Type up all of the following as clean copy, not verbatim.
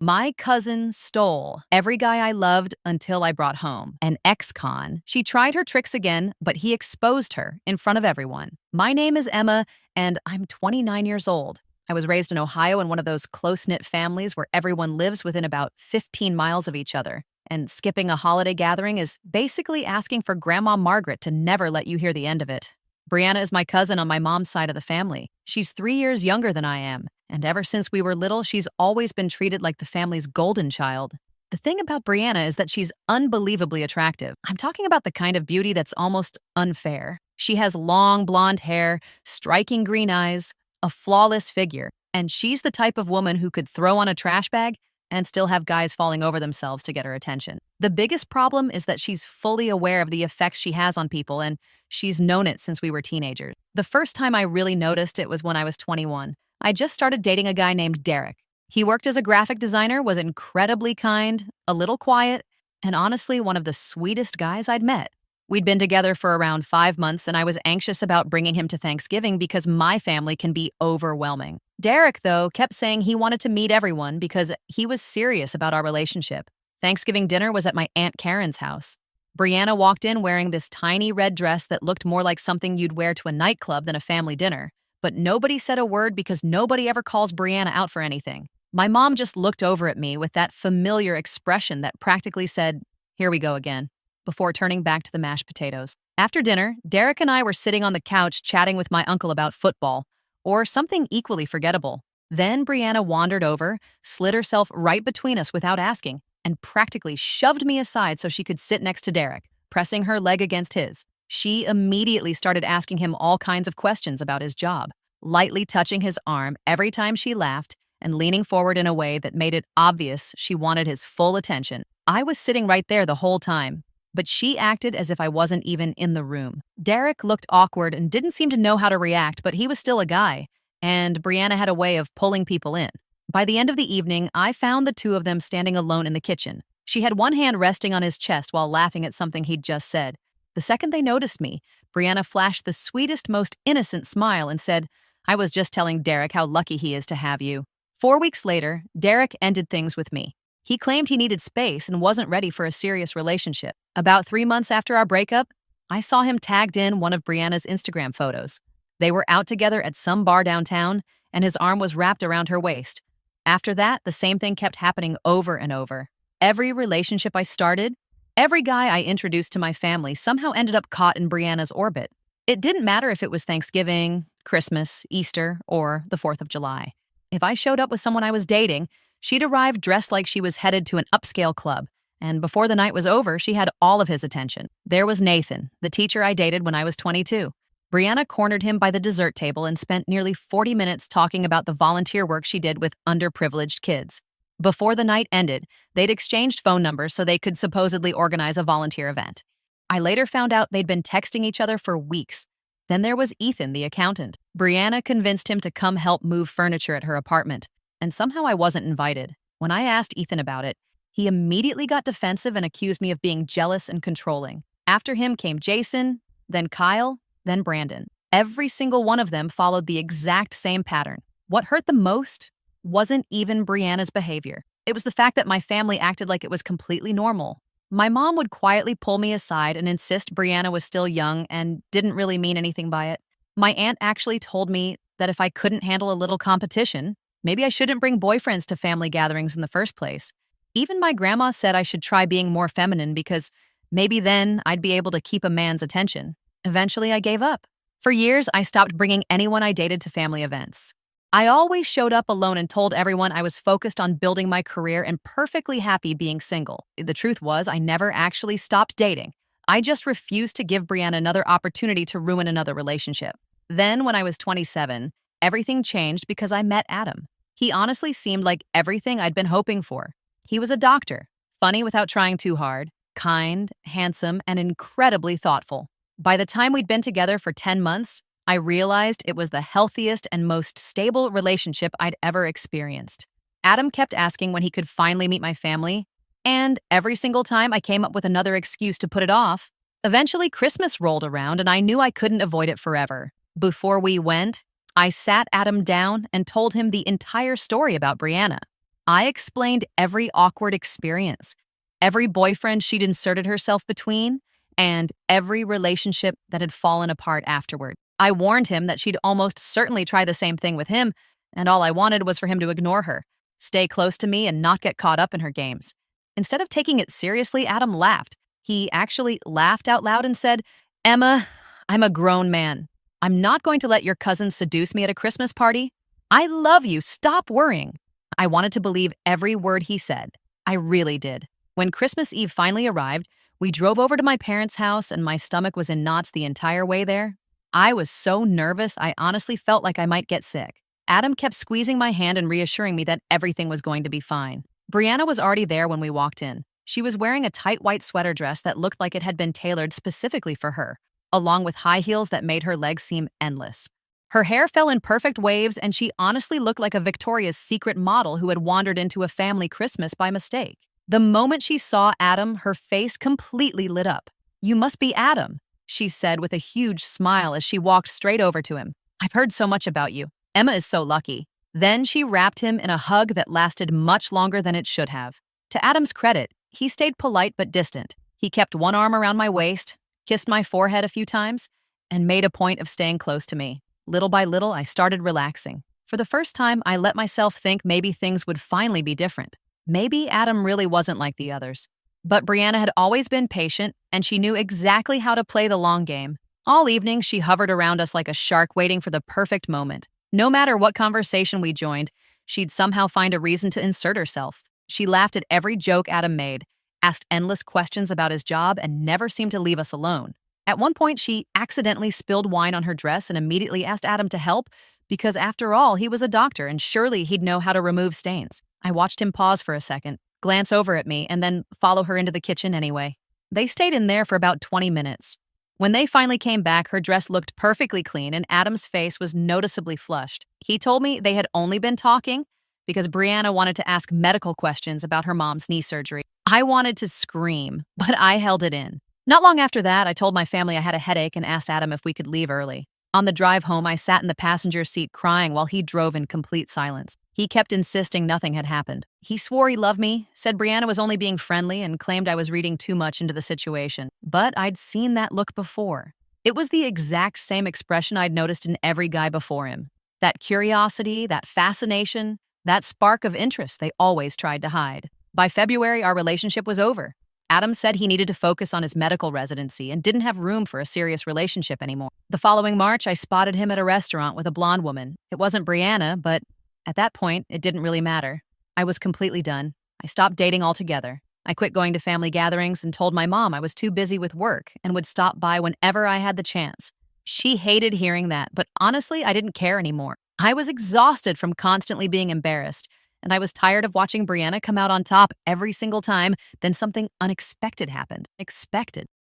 My cousin stole every guy I loved until I brought home an ex-con. She tried her tricks again, but he exposed her in front of everyone. My name is Emma, and I'm 29 years old. I was raised in Ohio in one of those close-knit families where everyone lives within about 15 miles of each other. And skipping a holiday gathering is basically asking for Grandma Margaret to never let you hear the end of it. Brianna is my cousin on my mom's side of the family. She's 3 years younger than I am, and ever since we were little, she's always been treated like the family's golden child. The thing about Brianna is that she's unbelievably attractive. I'm talking about the kind of beauty that's almost unfair. She has long blonde hair, striking green eyes, a flawless figure, and she's the type of woman who could throw on a trash bag and still have guys falling over themselves to get her attention. The biggest problem is that she's fully aware of the effects she has on people, and she's known it since we were teenagers. The first time I really noticed it was when I was 21. I just started dating a guy named Derek. He worked as a graphic designer, was incredibly kind, a little quiet, and honestly one of the sweetest guys I'd met. We'd been together for around 5 months, and I was anxious about bringing him to Thanksgiving because my family can be overwhelming. Derek, though, kept saying he wanted to meet everyone because he was serious about our relationship. Thanksgiving dinner was at my Aunt Karen's house. Brianna walked in wearing this tiny red dress that looked more like something you'd wear to a nightclub than a family dinner. But nobody said a word because nobody ever calls Brianna out for anything. My mom just looked over at me with that familiar expression that practically said, "Here we go again," before turning back to the mashed potatoes. After dinner, Derek and I were sitting on the couch chatting with my uncle about football, or something equally forgettable. Then Brianna wandered over, slid herself right between us without asking, and practically shoved me aside so she could sit next to Derek, pressing her leg against his. She immediately started asking him all kinds of questions about his job, lightly touching his arm every time she laughed and leaning forward in a way that made it obvious she wanted his full attention. I was sitting right there the whole time, but she acted as if I wasn't even in the room. Derek looked awkward and didn't seem to know how to react, but he was still a guy, and Brianna had a way of pulling people in. By the end of the evening, I found the two of them standing alone in the kitchen. She had one hand resting on his chest while laughing at something he'd just said. The second they noticed me, Brianna flashed the sweetest, most innocent smile and said, "I was just telling Derek how lucky he is to have you." 4 weeks later, Derek ended things with me. He claimed he needed space and wasn't ready for a serious relationship. About 3 months after our breakup, I saw him tagged in one of Brianna's Instagram photos. They were out together at some bar downtown, and his arm was wrapped around her waist. After that, the same thing kept happening over and over. Every relationship I started, every guy I introduced to my family somehow ended up caught in Brianna's orbit. It didn't matter if it was Thanksgiving, Christmas, Easter, or the 4th of July. If I showed up with someone I was dating, she'd arrive dressed like she was headed to an upscale club, and before the night was over, she had all of his attention. There was Nathan, the teacher I dated when I was 22. Brianna cornered him by the dessert table and spent nearly 40 minutes talking about the volunteer work she did with underprivileged kids. Before the night ended, they'd exchanged phone numbers so they could supposedly organize a volunteer event. I later found out they'd been texting each other for weeks. Then there was Ethan, the accountant. Brianna convinced him to come help move furniture at her apartment, and somehow I wasn't invited. When I asked Ethan about it, he immediately got defensive and accused me of being jealous and controlling. After him came Jason, then Kyle, then Brandon. Every single one of them followed the exact same pattern. What hurt the most wasn't even Brianna's behavior. It was the fact that my family acted like it was completely normal. My mom would quietly pull me aside and insist Brianna was still young and didn't really mean anything by it. My aunt actually told me that if I couldn't handle a little competition, maybe I shouldn't bring boyfriends to family gatherings in the first place. Even my grandma said I should try being more feminine because maybe then I'd be able to keep a man's attention. Eventually, I gave up. For years, I stopped bringing anyone I dated to family events. I always showed up alone and told everyone I was focused on building my career and perfectly happy being single. The truth was, I never actually stopped dating. I just refused to give Brianna another opportunity to ruin another relationship. Then, when I was 27, everything changed because I met Adam. He honestly seemed like everything I'd been hoping for. He was a doctor, funny without trying too hard, kind, handsome, and incredibly thoughtful. By the time we'd been together for 10 months, I realized it was the healthiest and most stable relationship I'd ever experienced. Adam kept asking when he could finally meet my family, and every single time I came up with another excuse to put it off. Eventually, Christmas rolled around, and I knew I couldn't avoid it forever. Before we went, I sat Adam down and told him the entire story about Brianna. I explained every awkward experience, every boyfriend she'd inserted herself between, and every relationship that had fallen apart afterward. I warned him that she'd almost certainly try the same thing with him, and all I wanted was for him to ignore her, stay close to me, and not get caught up in her games. Instead of taking it seriously, Adam laughed. He actually laughed out loud and said, "Emma, I'm a grown man. I'm not going to let your cousin seduce me at a Christmas party. I love you. Stop worrying." I wanted to believe every word he said. I really did. When Christmas Eve finally arrived, we drove over to my parents' house and my stomach was in knots the entire way there. I was so nervous, I honestly felt like I might get sick. Adam kept squeezing my hand and reassuring me that everything was going to be fine. Brianna was already there when we walked in. She was wearing a tight white sweater dress that looked like it had been tailored specifically for her, along with high heels that made her legs seem endless. Her hair fell in perfect waves, and she honestly looked like a Victoria's Secret model who had wandered into a family Christmas by mistake. The moment she saw Adam, her face completely lit up. "You must be Adam," she said with a huge smile as she walked straight over to him. "I've heard so much about you. Emma is so lucky." Then she wrapped him in a hug that lasted much longer than it should have. To Adam's credit, he stayed polite but distant. He kept one arm around my waist, kissed my forehead a few times, and made a point of staying close to me. Little by little, I started relaxing. For the first time, I let myself think maybe things would finally be different. Maybe Adam really wasn't like the others. But Brianna had always been patient, and she knew exactly how to play the long game. All evening, she hovered around us like a shark waiting for the perfect moment. No matter what conversation we joined, she'd somehow find a reason to insert herself. She laughed at every joke Adam made, asked endless questions about his job, and never seemed to leave us alone. At one point, she accidentally spilled wine on her dress and immediately asked Adam to help because, after all, he was a doctor and surely he'd know how to remove stains. I watched him pause for a second, glance over at me, and then follow her into the kitchen anyway. They stayed in there for about 20 minutes. When they finally came back, her dress looked perfectly clean and Adam's face was noticeably flushed. He told me they had only been talking because Brianna wanted to ask medical questions about her mom's knee surgery. I wanted to scream, but I held it in. Not long after that, I told my family I had a headache and asked Adam if we could leave early. On the drive home, I sat in the passenger seat crying while he drove in complete silence. He kept insisting nothing had happened. He swore he loved me, said Brianna was only being friendly, and claimed I was reading too much into the situation. But I'd seen that look before. It was the exact same expression I'd noticed in every guy before him. That curiosity, that fascination, that spark of interest they always tried to hide. By February, our relationship was over. Adam said he needed to focus on his medical residency and didn't have room for a serious relationship anymore. The following March, I spotted him at a restaurant with a blonde woman. It wasn't Brianna, but at that point, it didn't really matter. I was completely done. I stopped dating altogether. I quit going to family gatherings and told my mom I was too busy with work and would stop by whenever I had the chance. She hated hearing that, but honestly, I didn't care anymore. I was exhausted from constantly being embarrassed, and I was tired of watching Brianna come out on top every single time. Then something unexpected happened.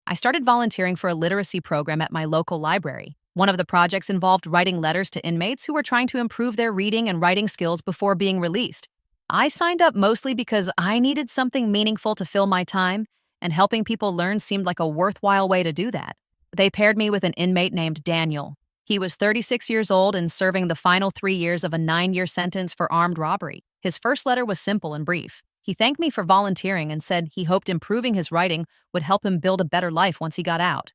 I started volunteering for a literacy program at my local library. One of the projects involved writing letters to inmates who were trying to improve their reading and writing skills before being released. I signed up mostly because I needed something meaningful to fill my time, and helping people learn seemed like a worthwhile way to do that. They paired me with an inmate named Daniel. He was 36 years old and serving the final 3 years of a 9-year sentence for armed robbery. His first letter was simple and brief. He thanked me for volunteering and said he hoped improving his writing would help him build a better life once he got out.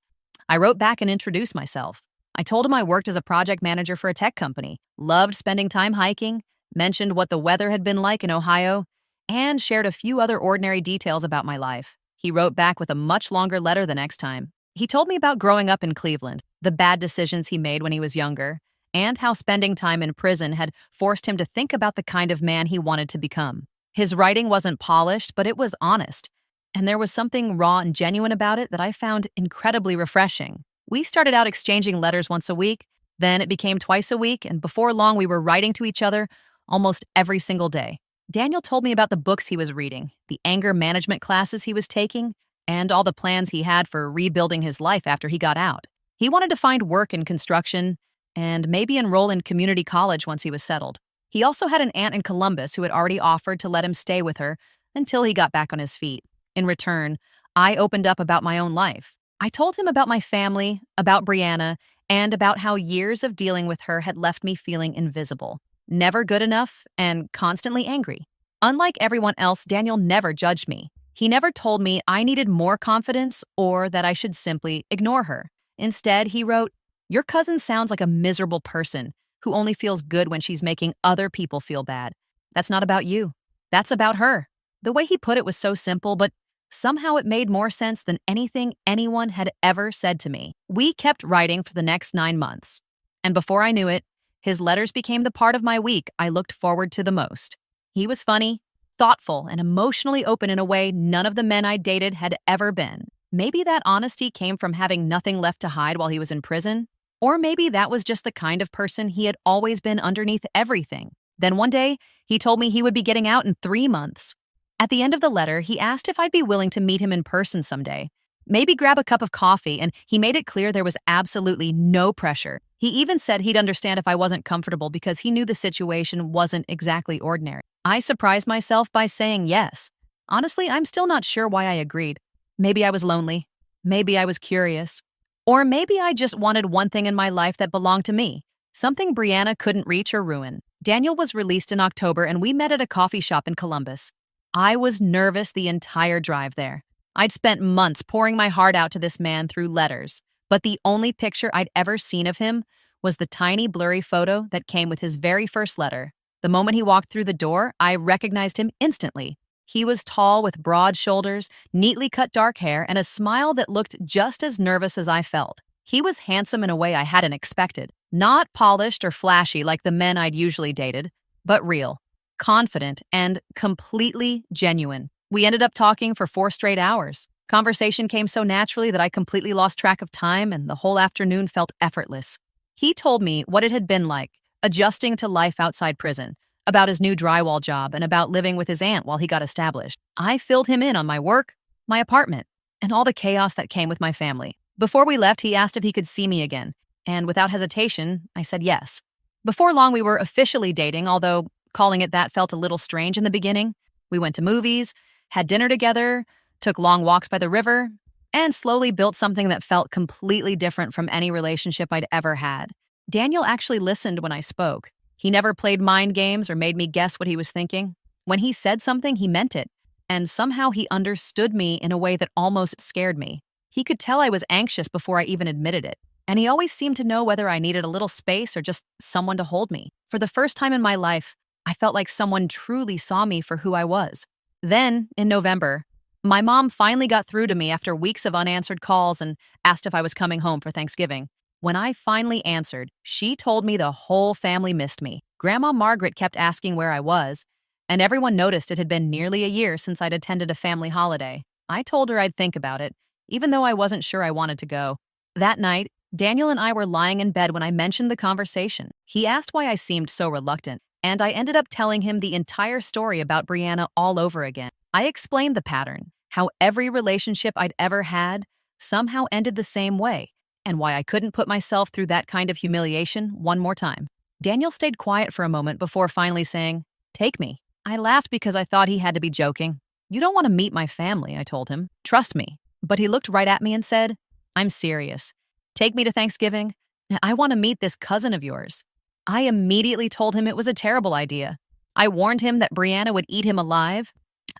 I wrote back and introduced myself. I told him I worked as a project manager for a tech company, loved spending time hiking, mentioned what the weather had been like in Ohio, and shared a few other ordinary details about my life. He wrote back with a much longer letter the next time. He told me about growing up in Cleveland, the bad decisions he made when he was younger, and how spending time in prison had forced him to think about the kind of man he wanted to become. His writing wasn't polished, but it was honest, and there was something raw and genuine about it that I found incredibly refreshing. We started out exchanging letters once a week, then it became twice a week, and before long we were writing to each other almost every single day. Daniel told me about the books he was reading, the anger management classes he was taking, and all the plans he had for rebuilding his life after he got out. He wanted to find work in construction and maybe enroll in community college once he was settled. He also had an aunt in Columbus who had already offered to let him stay with her until he got back on his feet. In return, I opened up about my own life. I told him about my family, about Brianna, and about how years of dealing with her had left me feeling invisible, never good enough, and constantly angry. Unlike everyone else, Daniel never judged me. He never told me I needed more confidence or that I should simply ignore her. Instead, he wrote, "Your cousin sounds like a miserable person who only feels good when she's making other people feel bad. That's not about you. That's about her." The way he put it was so simple, but somehow it made more sense than anything anyone had ever said to me. We kept writing for the next 9 months. And before I knew it, his letters became the part of my week I looked forward to the most. He was funny, thoughtful, and emotionally open in a way none of the men I dated had ever been. Maybe that honesty came from having nothing left to hide while he was in prison, or maybe that was just the kind of person he had always been underneath everything. Then one day, he told me he would be getting out in 3 months. At the end of the letter, he asked if I'd be willing to meet him in person someday. Maybe grab a cup of coffee, and he made it clear there was absolutely no pressure. He even said he'd understand if I wasn't comfortable because he knew the situation wasn't exactly ordinary. I surprised myself by saying yes. Honestly, I'm still not sure why I agreed. Maybe I was lonely. Maybe I was curious. Or maybe I just wanted one thing in my life that belonged to me, something Brianna couldn't reach or ruin. Daniel was released in October, and we met at a coffee shop in Columbus. I was nervous the entire drive there. I'd spent months pouring my heart out to this man through letters, but the only picture I'd ever seen of him was the tiny blurry photo that came with his very first letter. The moment he walked through the door, I recognized him instantly. He was tall with broad shoulders, neatly cut dark hair, and a smile that looked just as nervous as I felt. He was handsome in a way I hadn't expected. Not polished or flashy like the men I'd usually dated, but real, confident, and completely genuine. We ended up talking for 4 straight hours. Conversation came so naturally that I completely lost track of time, and the whole afternoon felt effortless. He told me what it had been like, adjusting to life outside prison, about his new drywall job, and about living with his aunt while he got established. I filled him in on my work, my apartment, and all the chaos that came with my family. Before we left, he asked if he could see me again, and without hesitation, I said yes. Before long, we were officially dating, although calling it that felt a little strange in the beginning. We went to movies, had dinner together, took long walks by the river, and slowly built something that felt completely different from any relationship I'd ever had. Daniel actually listened when I spoke. He never played mind games or made me guess what he was thinking. When he said something, he meant it, and somehow he understood me in a way that almost scared me. He could tell I was anxious before I even admitted it, and he always seemed to know whether I needed a little space or just someone to hold me. For the first time in my life, I felt like someone truly saw me for who I was. Then, in November, my mom finally got through to me after weeks of unanswered calls and asked if I was coming home for Thanksgiving. When I finally answered, she told me the whole family missed me. Grandma Margaret kept asking where I was, and everyone noticed it had been nearly a year since I'd attended a family holiday. I told her I'd think about it, even though I wasn't sure I wanted to go. That night, Daniel and I were lying in bed when I mentioned the conversation. He asked why I seemed so reluctant, and I ended up telling him the entire story about Brianna all over again. I explained the pattern, how every relationship I'd ever had somehow ended the same way, and why I couldn't put myself through that kind of humiliation one more time. Daniel stayed quiet for a moment before finally saying, "Take me." I laughed because I thought he had to be joking. "You don't want to meet my family," I told him. "Trust me." But he looked right at me and said, "I'm serious. Take me to Thanksgiving. I want to meet this cousin of yours." I immediately told him it was a terrible idea. I warned him that Brianna would eat him alive.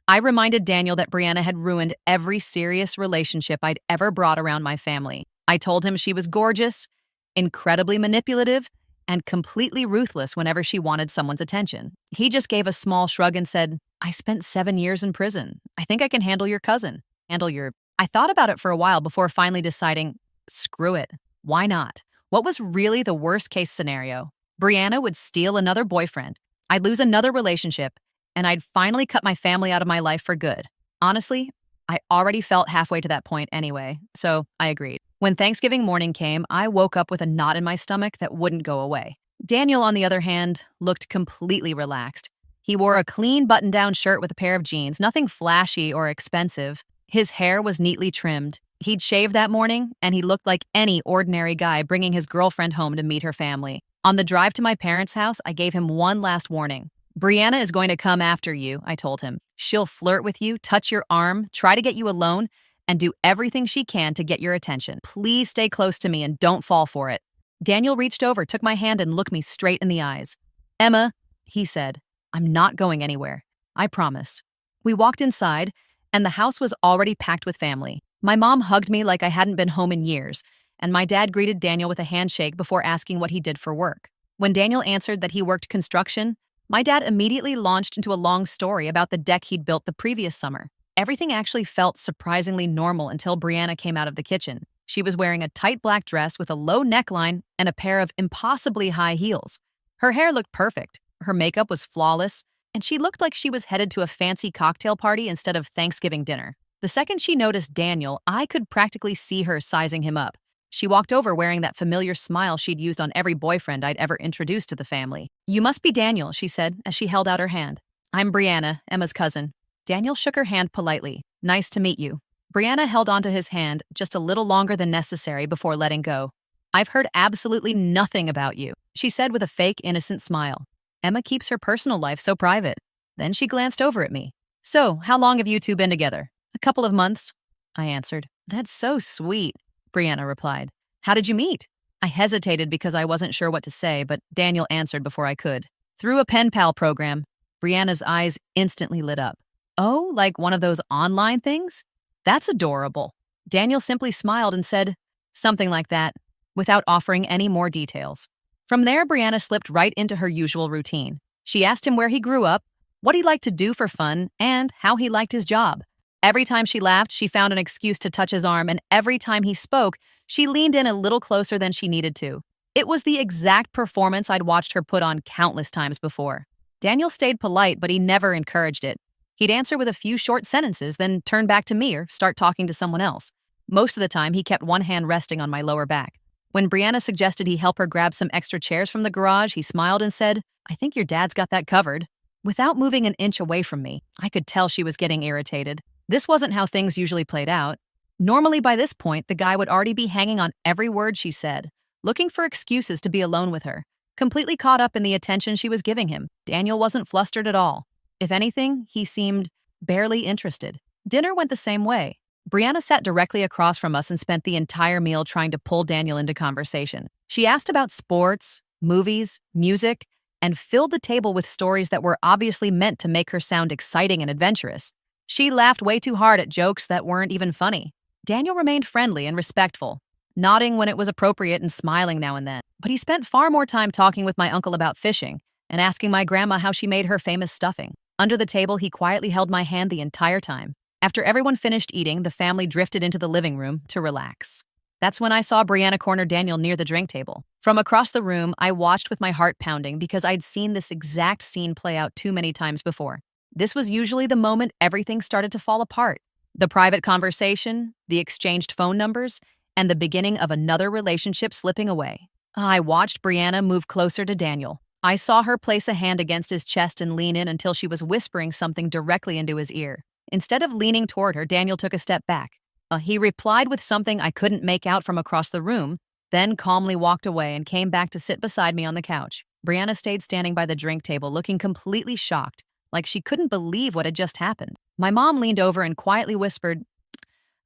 I reminded Daniel that Brianna had ruined every serious relationship I'd ever brought around my family. I told him she was gorgeous, incredibly manipulative, and completely ruthless whenever she wanted someone's attention. He just gave a small shrug and said, "I spent 7 years in prison. I think I can handle your cousin. I thought about it for a while before finally deciding, screw it. Why not? What was really the worst case scenario? Brianna would steal another boyfriend. I'd lose another relationship, and I'd finally cut my family out of my life for good. Honestly, I already felt halfway to that point anyway, so I agreed. When Thanksgiving morning came, I woke up with a knot in my stomach that wouldn't go away. Daniel, on the other hand, looked completely relaxed. He wore a clean button-down shirt with a pair of jeans, nothing flashy or expensive. His hair was neatly trimmed. He'd shaved that morning, and he looked like any ordinary guy bringing his girlfriend home to meet her family. On the drive to my parents' house, I gave him one last warning. "Brianna is going to come after you," I told him. "She'll flirt with you, touch your arm, try to get you alone, and do everything she can to get your attention. Please stay close to me and don't fall for it." Daniel reached over, took my hand, and looked me straight in the eyes. "Emma," he said, "I'm not going anywhere. I promise. We walked inside, and the house was already packed with family. My mom hugged me like I hadn't been home in years, and my dad greeted Daniel with a handshake before asking what he did for work. When Daniel answered that he worked construction, my dad immediately launched into a long story about the deck he'd built the previous summer. Everything actually felt surprisingly normal until Brianna came out of the kitchen. She was wearing a tight black dress with a low neckline and a pair of impossibly high heels. Her hair looked perfect, her makeup was flawless, and she looked like she was headed to a fancy cocktail party instead of Thanksgiving dinner. The second she noticed Daniel, I could practically see her sizing him up. She walked over wearing that familiar smile she'd used on every boyfriend I'd ever introduced to the family. "You must be Daniel," she said as she held out her hand. "I'm Brianna, Emma's cousin." Daniel shook her hand politely. "Nice to meet you." Brianna held onto his hand just a little longer than necessary before letting go. "I've heard absolutely nothing about you," she said with a fake, innocent smile. "Emma keeps her personal life so private." Then she glanced over at me. "So, how long have you two been together?" "A couple of months," I answered. "That's so sweet," Brianna replied. "How did you meet?" I hesitated because I wasn't sure what to say, but Daniel answered before I could. "Through a pen pal program." Brianna's eyes instantly lit up. "Oh, like one of those online things? That's adorable." Daniel simply smiled and said, "Something like that," without offering any more details. From there, Brianna slipped right into her usual routine. She asked him where he grew up, what he liked to do for fun, and how he liked his job. Every time she laughed, she found an excuse to touch his arm, and every time he spoke, she leaned in a little closer than she needed to. It was the exact performance I'd watched her put on countless times before. Daniel stayed polite, but he never encouraged it. He'd answer with a few short sentences, then turn back to me or start talking to someone else. Most of the time, he kept one hand resting on my lower back. When Brianna suggested he help her grab some extra chairs from the garage, he smiled and said, "I think your dad's got that covered." Without moving an inch away from me, I could tell she was getting irritated. This wasn't how things usually played out. Normally, by this point, the guy would already be hanging on every word she said, looking for excuses to be alone with her, completely caught up in the attention she was giving him. Daniel wasn't flustered at all. If anything, he seemed barely interested. Dinner went the same way. Brianna sat directly across from us and spent the entire meal trying to pull Daniel into conversation. She asked about sports, movies, music, and filled the table with stories that were obviously meant to make her sound exciting and adventurous. She laughed way too hard at jokes that weren't even funny. Daniel remained friendly and respectful, nodding when it was appropriate and smiling now and then. But he spent far more time talking with my uncle about fishing and asking my grandma how she made her famous stuffing. Under the table, he quietly held my hand the entire time. After everyone finished eating, the family drifted into the living room to relax. That's when I saw Brianna corner Daniel near the drink table. From across the room, I watched with my heart pounding because I'd seen this exact scene play out too many times before. This was usually the moment everything started to fall apart. The private conversation, the exchanged phone numbers, and the beginning of another relationship slipping away. I watched Brianna move closer to Daniel. I saw her place a hand against his chest and lean in until she was whispering something directly into his ear. Instead of leaning toward her, Daniel took a step back. He replied with something I couldn't make out from across the room, then calmly walked away and came back to sit beside me on the couch. Brianna stayed standing by the drink table, looking completely shocked, like she couldn't believe what had just happened. My mom leaned over and quietly whispered,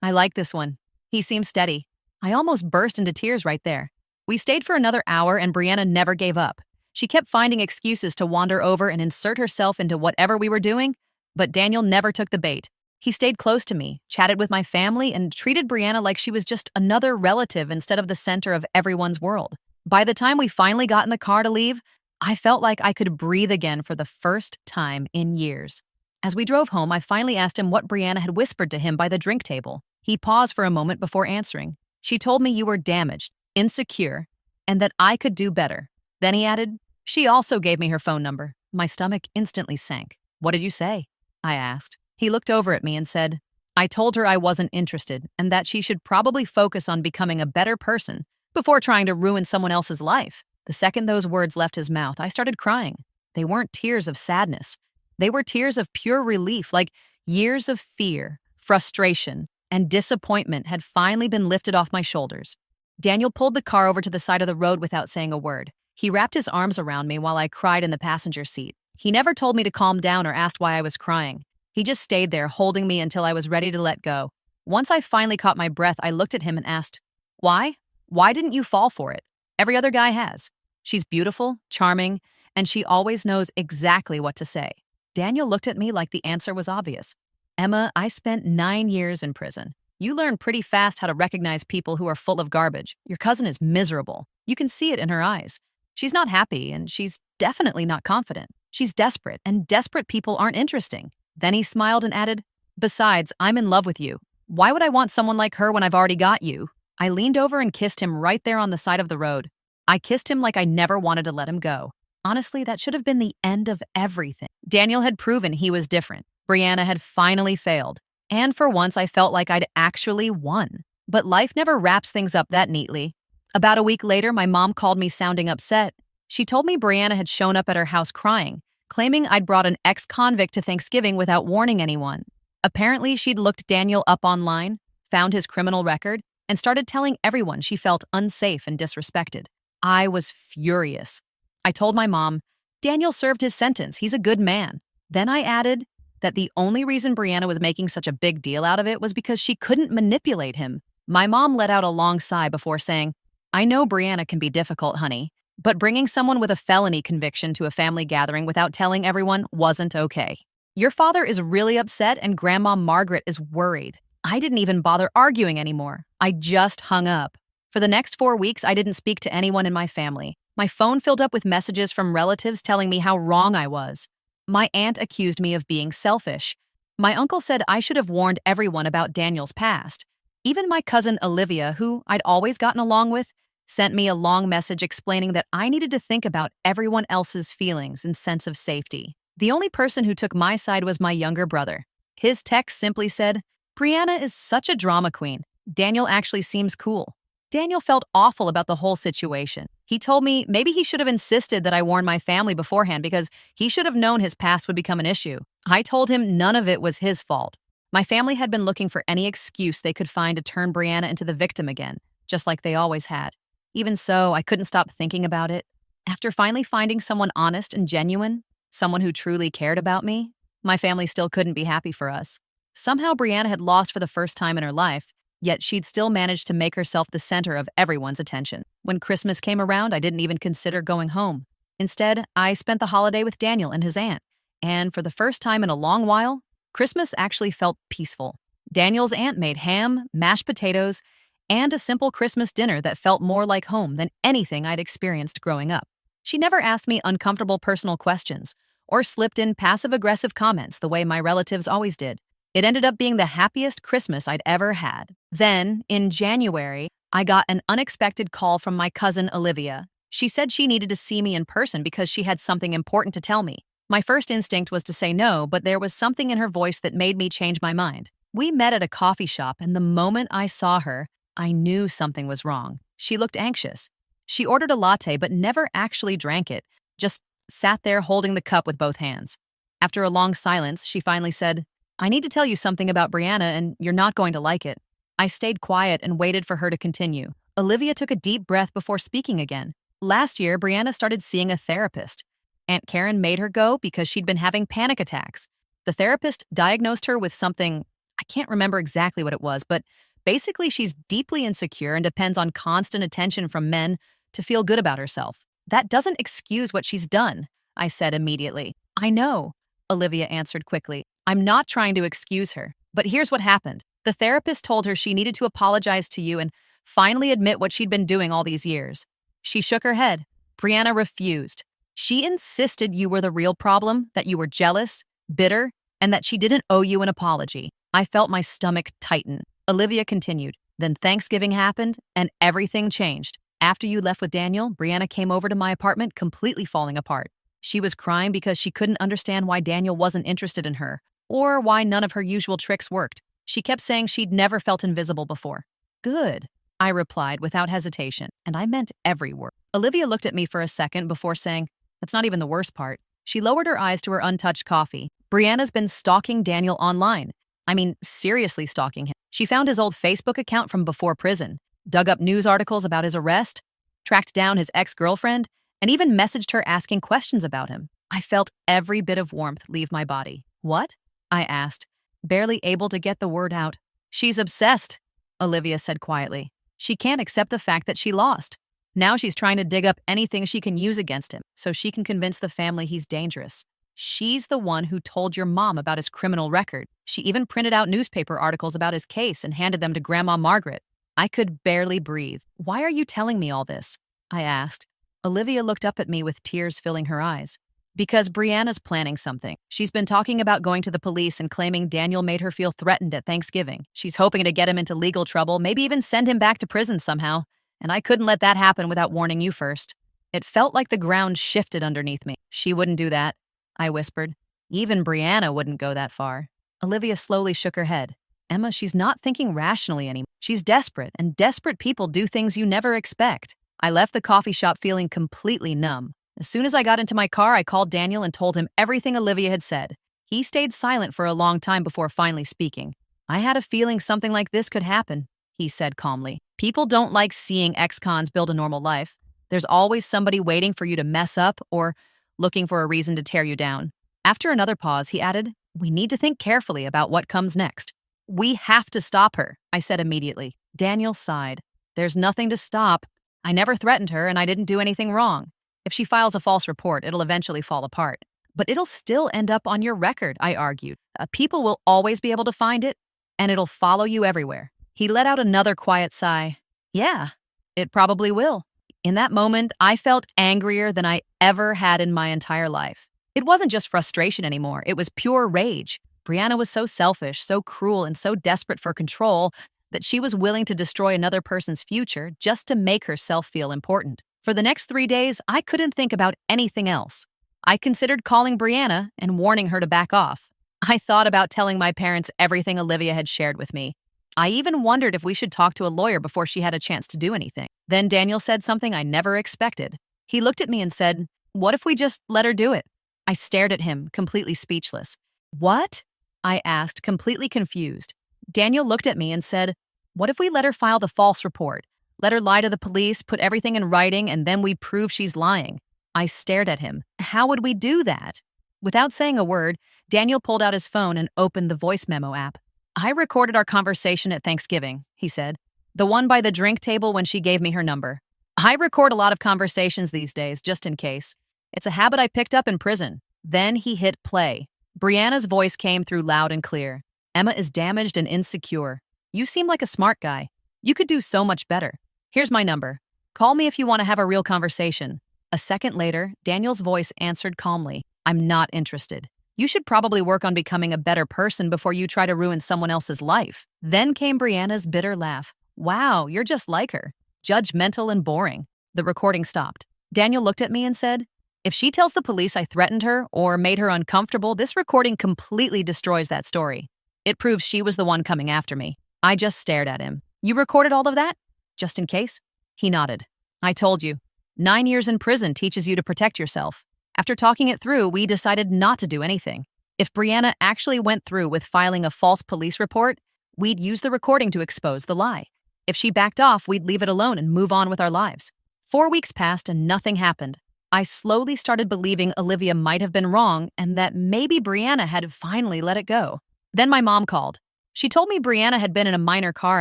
"I like this one. He seems steady." I almost burst into tears right there. We stayed for another hour and Brianna never gave up. She kept finding excuses to wander over and insert herself into whatever we were doing, but Daniel never took the bait. He stayed close to me, chatted with my family, and treated Brianna like she was just another relative instead of the center of everyone's world. By the time we finally got in the car to leave, I felt like I could breathe again for the first time in years. As we drove home, I finally asked him what Brianna had whispered to him by the drink table. He paused for a moment before answering. "She told me you were damaged, insecure, and that I could do better." Then he added, "She also gave me her phone number." My stomach instantly sank. "What did you say?" I asked. He looked over at me and said, "I told her I wasn't interested and that she should probably focus on becoming a better person before trying to ruin someone else's life." The second those words left his mouth, I started crying. They weren't tears of sadness. They were tears of pure relief, like years of fear, frustration, and disappointment had finally been lifted off my shoulders. Daniel pulled the car over to the side of the road without saying a word. He wrapped his arms around me while I cried in the passenger seat. He never told me to calm down or asked why I was crying. He just stayed there, holding me until I was ready to let go. Once I finally caught my breath, I looked at him and asked, "Why? Why didn't you fall for it? Every other guy has. She's beautiful, charming, and she always knows exactly what to say." Daniel looked at me like the answer was obvious. Emma, I spent 9 years in prison. You learn pretty fast how to recognize people who are full of garbage. Your cousin is miserable. You can see it in her eyes. She's not happy, and she's definitely not confident. She's desperate, and desperate people aren't interesting. Then he smiled and added, "Besides, I'm in love with you. Why would I want someone like her when I've already got you?" I leaned over and kissed him right there on the side of the road. I kissed him like I never wanted to let him go. Honestly, that should have been the end of everything. Daniel had proven he was different. Brianna had finally failed. And for once, I felt like I'd actually won. But life never wraps things up that neatly. About a week later, my mom called me sounding upset. She told me Brianna had shown up at her house crying, claiming I'd brought an ex-convict to Thanksgiving without warning anyone. Apparently, she'd looked Daniel up online, found his criminal record, and started telling everyone she felt unsafe and disrespected. I was furious. I told my mom, "Daniel served his sentence. He's a good man." Then I added that the only reason Brianna was making such a big deal out of it was because she couldn't manipulate him. My mom let out a long sigh before saying, "I know Brianna can be difficult, honey, but bringing someone with a felony conviction to a family gathering without telling everyone wasn't okay. Your father is really upset and Grandma Margaret is worried." I didn't even bother arguing anymore. I just hung up. For the next 4 weeks, I didn't speak to anyone in my family. My phone filled up with messages from relatives telling me how wrong I was. My aunt accused me of being selfish. My uncle said I should have warned everyone about Daniel's past. Even my cousin Olivia, who I'd always gotten along with, sent me a long message explaining that I needed to think about everyone else's feelings and sense of safety. The only person who took my side was my younger brother. His text simply said, "Brianna is such a drama queen. Daniel actually seems cool." Daniel felt awful about the whole situation. He told me maybe he should have insisted that I warn my family beforehand because he should have known his past would become an issue. I told him none of it was his fault. My family had been looking for any excuse they could find to turn Brianna into the victim again, just like they always had. Even so, I couldn't stop thinking about it. After finally finding someone honest and genuine, someone who truly cared about me, my family still couldn't be happy for us. Somehow Brianna had lost for the first time in her life, yet she'd still managed to make herself the center of everyone's attention. When Christmas came around, I didn't even consider going home. Instead, I spent the holiday with Daniel and his aunt, and for the first time in a long while, Christmas actually felt peaceful. Daniel's aunt made ham, mashed potatoes, and a simple Christmas dinner that felt more like home than anything I'd experienced growing up. She never asked me uncomfortable personal questions or slipped in passive-aggressive comments the way my relatives always did. It ended up being the happiest Christmas I'd ever had. Then, in January, I got an unexpected call from my cousin Olivia. She said she needed to see me in person because she had something important to tell me. My first instinct was to say no, but there was something in her voice that made me change my mind. We met at a coffee shop, and the moment I saw her, I knew something was wrong. She looked anxious. She ordered a latte but never actually drank it, just sat there holding the cup with both hands. After a long silence, she finally said, "I need to tell you something about Brianna, and you're not going to like it." I stayed quiet and waited for her to continue. Olivia took a deep breath before speaking again. Last year, Brianna started seeing a therapist. Aunt Karen made her go because she'd been having panic attacks. The therapist diagnosed her with something, I can't remember exactly what it was, but basically she's deeply insecure and depends on constant attention from men to feel good about herself. "That doesn't excuse what she's done," I said immediately. "I know," Olivia answered quickly. "I'm not trying to excuse her, but here's what happened. The therapist told her she needed to apologize to you and finally admit what she'd been doing all these years." She shook her head. Brianna refused. She insisted you were the real problem, that you were jealous, bitter, and that she didn't owe you an apology. I felt my stomach tighten. Olivia continued. "Then Thanksgiving happened, and everything changed. After you left with Daniel, Brianna came over to my apartment completely falling apart. She was crying because she couldn't understand why Daniel wasn't interested in her, or why none of her usual tricks worked. She kept saying she'd never felt invisible before." "Good," I replied without hesitation, and I meant every word. Olivia looked at me for a second before saying, "That's not even the worst part." She lowered her eyes to her untouched coffee. "Brianna's been stalking Daniel online. I mean, seriously stalking him. She found his old Facebook account from before prison, dug up news articles about his arrest, tracked down his ex-girlfriend, and even messaged her asking questions about him." I felt every bit of warmth leave my body. "What?" I asked, barely able to get the word out. "She's obsessed," Olivia said quietly. "She can't accept the fact that she lost. Now she's trying to dig up anything she can use against him so she can convince the family he's dangerous." She's the one who told your mom about his criminal record. She even printed out newspaper articles about his case and handed them to Grandma Margaret. I could barely breathe. Why are you telling me all this? I asked. Olivia looked up at me with tears filling her eyes. Because Brianna's planning something. She's been talking about going to the police and claiming Daniel made her feel threatened at Thanksgiving. She's hoping to get him into legal trouble, maybe even send him back to prison somehow. And I couldn't let that happen without warning you first. It felt like the ground shifted underneath me. She wouldn't do that, I whispered. Even Brianna wouldn't go that far. Olivia slowly shook her head. Emma, she's not thinking rationally anymore. She's desperate, and desperate people do things you never expect. I left the coffee shop feeling completely numb. As soon as I got into my car, I called Daniel and told him everything Olivia had said. He stayed silent for a long time before finally speaking. I had a feeling something like this could happen, he said calmly. People don't like seeing ex-cons build a normal life. There's always somebody waiting for you to mess up or looking for a reason to tear you down. After another pause, he added, we need to think carefully about what comes next. We have to stop her, I said immediately. Daniel sighed. There's nothing to stop. I never threatened her and I didn't do anything wrong. If she files a false report, it'll eventually fall apart. But it'll still end up on your record, I argued. People will always be able to find it, and it'll follow you everywhere. He let out another quiet sigh. Yeah, it probably will. In that moment, I felt angrier than I ever had in my entire life. It wasn't just frustration anymore. It was pure rage. Brianna was so selfish, so cruel, and so desperate for control that she was willing to destroy another person's future just to make herself feel important. For the next 3 days, I couldn't think about anything else. I considered calling Brianna and warning her to back off. I thought about telling my parents everything Olivia had shared with me. I even wondered if we should talk to a lawyer before she had a chance to do anything. Then Daniel said something I never expected. He looked at me and said, what if we just let her do it? I stared at him, completely speechless. What? I asked, completely confused. Daniel looked at me and said, what if we let her file the false report? Let her lie to the police, put everything in writing, and then we prove she's lying. I stared at him. How would we do that? Without saying a word, Daniel pulled out his phone and opened the voice memo app. I recorded our conversation at Thanksgiving, he said. The one by the drink table when she gave me her number. I record a lot of conversations these days, just in case. It's a habit I picked up in prison. Then he hit play. Brianna's voice came through loud and clear. Emma is damaged and insecure. You seem like a smart guy. You could do so much better. Here's my number. Call me if you want to have a real conversation. A second later, Daniel's voice answered calmly. I'm not interested. You should probably work on becoming a better person before you try to ruin someone else's life. Then came Brianna's bitter laugh. Wow, you're just like her. Judgmental and boring. The recording stopped. Daniel looked at me and said, if she tells the police I threatened her or made her uncomfortable, this recording completely destroys that story. It proves she was the one coming after me. I just stared at him. You recorded all of that? Just in case? He nodded. I told you. 9 years in prison teaches you to protect yourself. After talking it through, we decided not to do anything. If Brianna actually went through with filing a false police report, we'd use the recording to expose the lie. If she backed off, we'd leave it alone and move on with our lives. 4 weeks passed and nothing happened. I slowly started believing Olivia might have been wrong and that maybe Brianna had finally let it go. Then my mom called. She told me Brianna had been in a minor car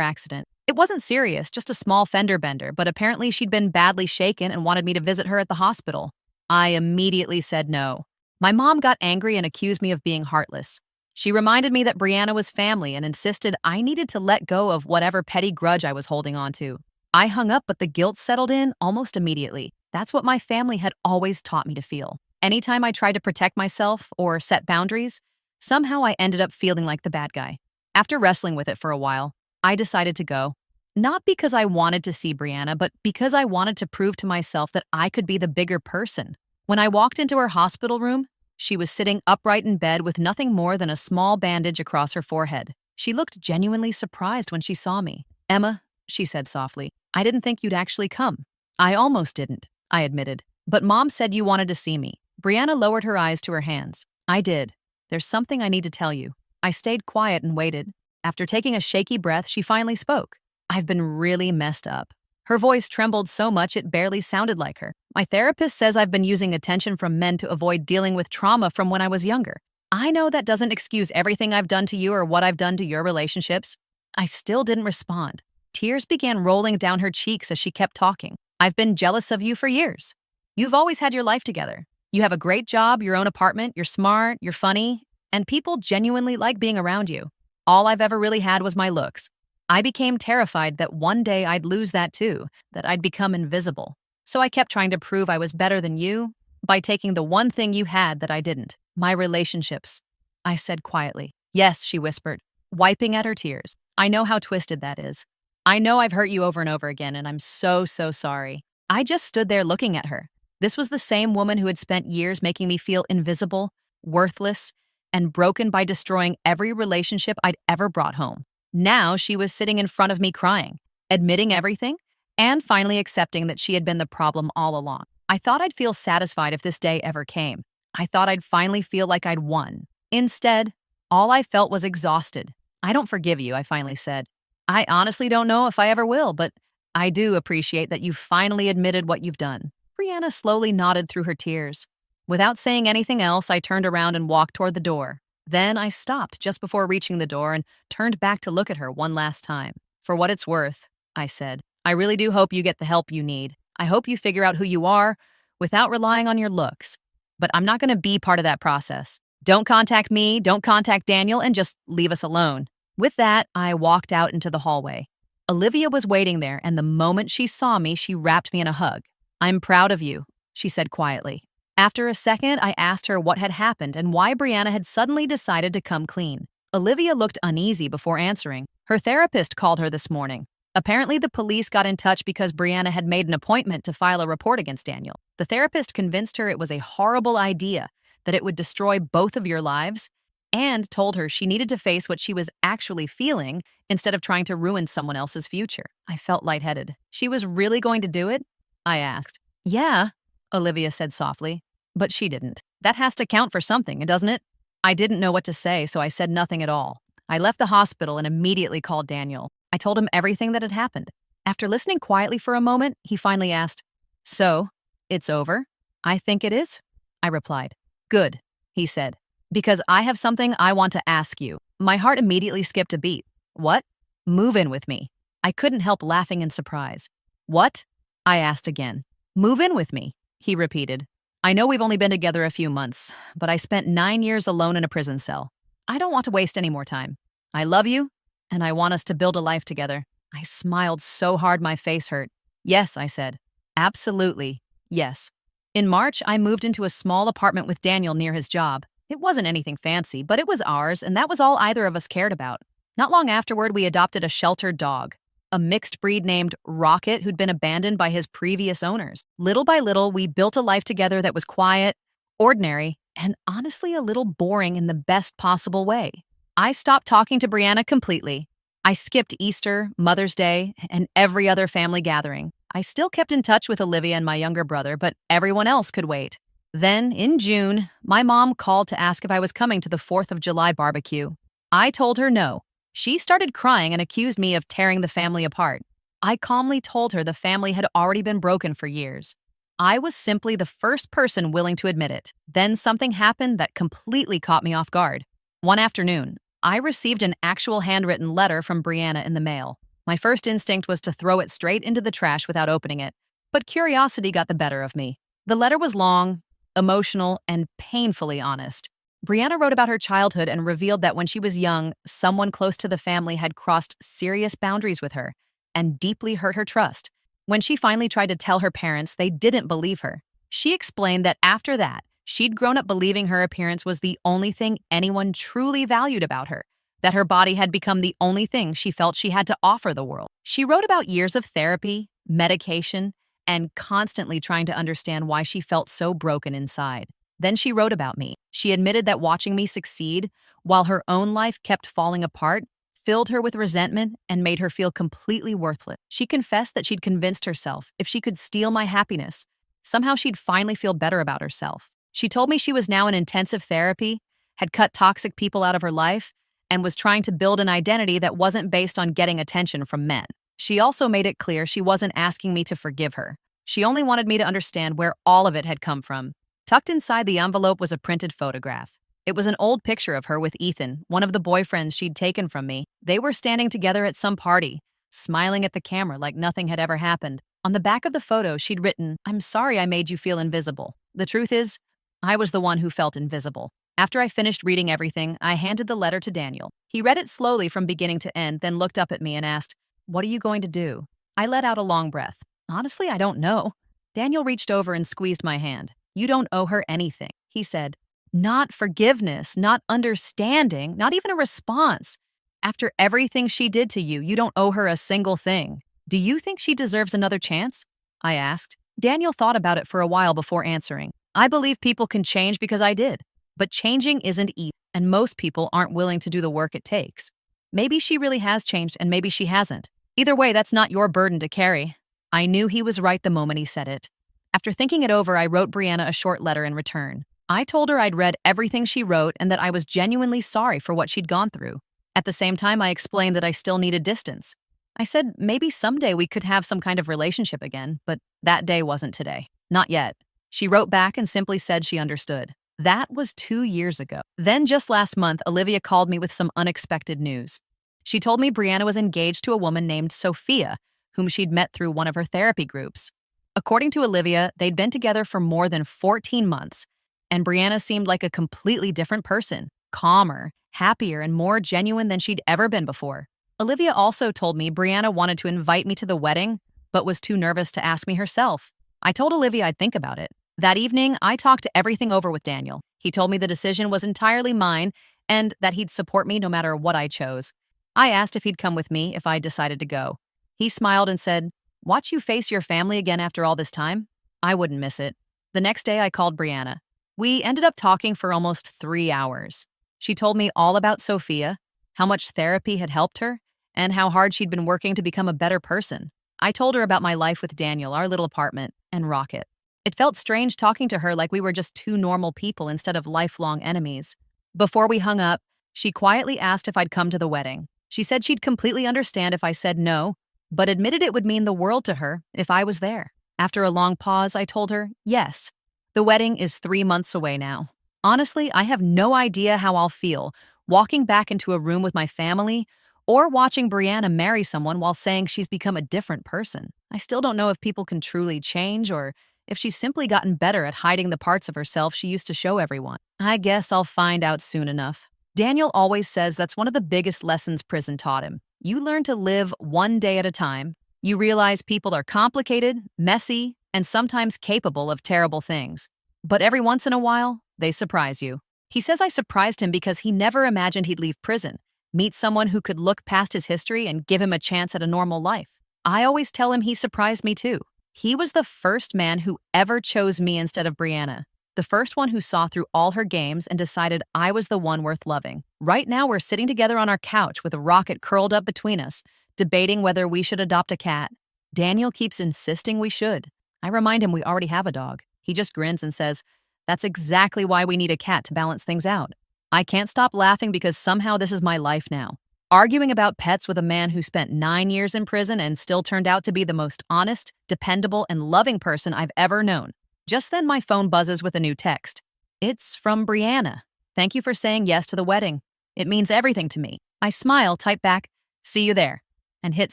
accident. It wasn't serious, just a small fender bender, but apparently she'd been badly shaken and wanted me to visit her at the hospital. I immediately said no. My mom got angry and accused me of being heartless. She reminded me that Brianna was family and insisted I needed to let go of whatever petty grudge I was holding on to. I hung up, but the guilt settled in almost immediately. That's what my family had always taught me to feel. Anytime I tried to protect myself or set boundaries, somehow I ended up feeling like the bad guy. After wrestling with it for a while, I decided to go. Not because I wanted to see Brianna, but because I wanted to prove to myself that I could be the bigger person. When I walked into her hospital room, she was sitting upright in bed with nothing more than a small bandage across her forehead. She looked genuinely surprised when she saw me. Emma, she said softly, I didn't think you'd actually come. I almost didn't, I admitted. But Mom said you wanted to see me. Brianna lowered her eyes to her hands. I did. There's something I need to tell you. I stayed quiet and waited. After taking a shaky breath, she finally spoke. I've been really messed up. Her voice trembled so much it barely sounded like her. My therapist says I've been using attention from men to avoid dealing with trauma from when I was younger. I know that doesn't excuse everything I've done to you or what I've done to your relationships. I still didn't respond. Tears began rolling down her cheeks as she kept talking. I've been jealous of you for years. You've always had your life together. You have a great job, your own apartment, you're smart, you're funny, and people genuinely like being around you. All I've ever really had was my looks. I became terrified that one day I'd lose that too, that I'd become invisible. So I kept trying to prove I was better than you by taking the one thing you had that I didn't, my relationships. I said quietly. Yes, she whispered, wiping at her tears. I know how twisted that is. I know I've hurt you over and over again, and I'm so sorry. I just stood there looking at her. This was the same woman who had spent years making me feel invisible, worthless, and broken by destroying every relationship I'd ever brought home. Now she was sitting in front of me crying, admitting everything, and finally accepting that she had been the problem all along. I thought I'd feel satisfied if this day ever came. I thought I'd finally feel like I'd won. Instead, all I felt was exhausted. I don't forgive you, I finally said. I honestly don't know if I ever will, but I do appreciate that you've finally admitted what you've done. Brianna slowly nodded through her tears. Without saying anything else, I turned around and walked toward the door. Then I stopped just before reaching the door and turned back to look at her one last time. For what it's worth, I said, I really do hope you get the help you need. I hope you figure out who you are without relying on your looks. But I'm not going to be part of that process. Don't contact me, don't contact Daniel, and just leave us alone. With that, I walked out into the hallway. Olivia was waiting there, and the moment she saw me, she wrapped me in a hug. I'm proud of you, she said quietly. After a second, I asked her what had happened and why Brianna had suddenly decided to come clean. Olivia looked uneasy before answering. Her therapist called her this morning. Apparently, the police got in touch because Brianna had made an appointment to file a report against Daniel. The therapist convinced her it was a horrible idea, that it would destroy both of your lives, and told her she needed to face what she was actually feeling instead of trying to ruin someone else's future. I felt lightheaded. She was really going to do it? I asked. Yeah, Olivia said softly, but she didn't. That has to count for something, doesn't it? I didn't know what to say, so I said nothing at all. I left the hospital and immediately called Daniel. I told him everything that had happened. After listening quietly for a moment, he finally asked, So, it's over? I think it is, I replied. Good, he said, because I have something I want to ask you. My heart immediately skipped a beat. What? Move in with me. I couldn't help laughing in surprise. What? I asked again. Move in with me, he repeated. I know we've only been together a few months, but I spent 9 years alone in a prison cell. I don't want to waste any more time. I love you, and I want us to build a life together. I smiled so hard my face hurt. Yes, I said. Absolutely, yes. In March, I moved into a small apartment with Daniel near his job. It wasn't anything fancy, but it was ours, and that was all either of us cared about. Not long afterward, we adopted a sheltered dog, a mixed breed named Rocket who'd been abandoned by his previous owners. Little by little, we built a life together that was quiet, ordinary, and honestly a little boring in the best possible way. I stopped talking to Brianna completely. I skipped Easter, Mother's Day, and every other family gathering. I still kept in touch with Olivia and my younger brother, but everyone else could wait. Then, in June, my mom called to ask if I was coming to the 4th of July barbecue. I told her no. She started crying and accused me of tearing the family apart. I calmly told her the family had already been broken for years. I was simply the first person willing to admit it. Then something happened that completely caught me off guard. One afternoon, I received an actual handwritten letter from Brianna in the mail. My first instinct was to throw it straight into the trash without opening it, but curiosity got the better of me. The letter was long, emotional, and painfully honest. Brianna wrote about her childhood and revealed that when she was young, someone close to the family had crossed serious boundaries with her and deeply hurt her trust. When she finally tried to tell her parents, they didn't believe her. She explained that after that, she'd grown up believing her appearance was the only thing anyone truly valued about her, that her body had become the only thing she felt she had to offer the world. She wrote about years of therapy, medication, and constantly trying to understand why she felt so broken inside. Then she wrote about me. She admitted that watching me succeed, while her own life kept falling apart, filled her with resentment and made her feel completely worthless. She confessed that she'd convinced herself if she could steal my happiness, somehow she'd finally feel better about herself. She told me she was now in intensive therapy, had cut toxic people out of her life, and was trying to build an identity that wasn't based on getting attention from men. She also made it clear she wasn't asking me to forgive her. She only wanted me to understand where all of it had come from. Tucked inside the envelope was a printed photograph. It was an old picture of her with Ethan, one of the boyfriends she'd taken from me. They were standing together at some party, smiling at the camera like nothing had ever happened. On the back of the photo, she'd written, "I'm sorry I made you feel invisible. The truth is, I was the one who felt invisible. After I finished reading everything, I handed the letter to Daniel. He read it slowly from beginning to end, then looked up at me and asked, "What are you going to do?" I let out a long breath. "Honestly, I don't know." Daniel reached over and squeezed my hand. "You don't owe her anything," he said. "Not forgiveness, not understanding, not even a response. After everything she did to you, you don't owe her a single thing. Do you think she deserves another chance?" I asked. Daniel thought about it for a while before answering. "I believe people can change because I did. But changing isn't easy, and most people aren't willing to do the work it takes. Maybe she really has changed, and maybe she hasn't. Either way, that's not your burden to carry." I knew he was right the moment he said it. After thinking it over, I wrote Brianna a short letter in return. I told her I'd read everything she wrote and that I was genuinely sorry for what she'd gone through. At the same time, I explained that I still needed distance. I said maybe someday we could have some kind of relationship again, but that day wasn't today. Not yet. She wrote back and simply said she understood. That was 2 years ago. Then just last month, Olivia called me with some unexpected news. She told me Brianna was engaged to a woman named Sophia, whom she'd met through one of her therapy groups. According to Olivia, they'd been together for more than 14 months, and Brianna seemed like a completely different person, calmer, happier, and more genuine than she'd ever been before. Olivia also told me Brianna wanted to invite me to the wedding, but was too nervous to ask me herself. I told Olivia I'd think about it. That evening, I talked everything over with Daniel. He told me the decision was entirely mine and that he'd support me no matter what I chose. I asked if he'd come with me if I decided to go. He smiled and said, "Watch you face your family again after all this time? I wouldn't miss it." The next day, I called Brianna. We ended up talking for almost 3 hours. She told me all about Sophia, how much therapy had helped her, and how hard she'd been working to become a better person. I told her about my life with Daniel, our little apartment, and Rocket. It felt strange talking to her like we were just two normal people instead of lifelong enemies. Before we hung up, she quietly asked if I'd come to the wedding. She said she'd completely understand if I said no, but admitted it would mean the world to her if I was there. After a long pause, I told her, yes. The wedding is 3 months away now. Honestly, I have no idea how I'll feel walking back into a room with my family or watching Brianna marry someone while saying she's become a different person. I still don't know if people can truly change or if she's simply gotten better at hiding the parts of herself she used to show everyone. I guess I'll find out soon enough. Daniel always says that's one of the biggest lessons prison taught him. You learn to live one day at a time. You realize people are complicated, messy, and sometimes capable of terrible things. But every once in a while, they surprise you. He says I surprised him because he never imagined he'd leave prison, meet someone who could look past his history and give him a chance at a normal life. I always tell him he surprised me too. He was the first man who ever chose me instead of Brianna. The first one who saw through all her games and decided I was the one worth loving. Right now, we're sitting together on our couch with a Rocket curled up between us, debating whether we should adopt a cat. Daniel keeps insisting we should. I remind him we already have a dog. He just grins and says, "That's exactly why we need a cat to balance things out." I can't stop laughing because somehow this is my life now. Arguing about pets with a man who spent 9 years in prison and still turned out to be the most honest, dependable, and loving person I've ever known. Just then my phone buzzes with a new text. It's from Brianna. "Thank you for saying yes to the wedding. It means everything to me." I smile, type back, "See you there," and hit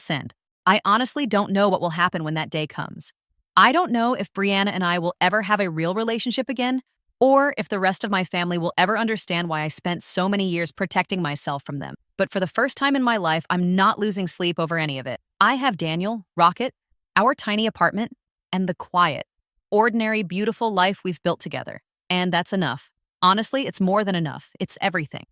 send. I honestly don't know what will happen when that day comes. I don't know if Brianna and I will ever have a real relationship again, or if the rest of my family will ever understand why I spent so many years protecting myself from them. But for the first time in my life, I'm not losing sleep over any of it. I have Daniel, Rocket, our tiny apartment, and the quiet, ordinary, beautiful life we've built together. And that's enough. Honestly, it's more than enough. It's everything.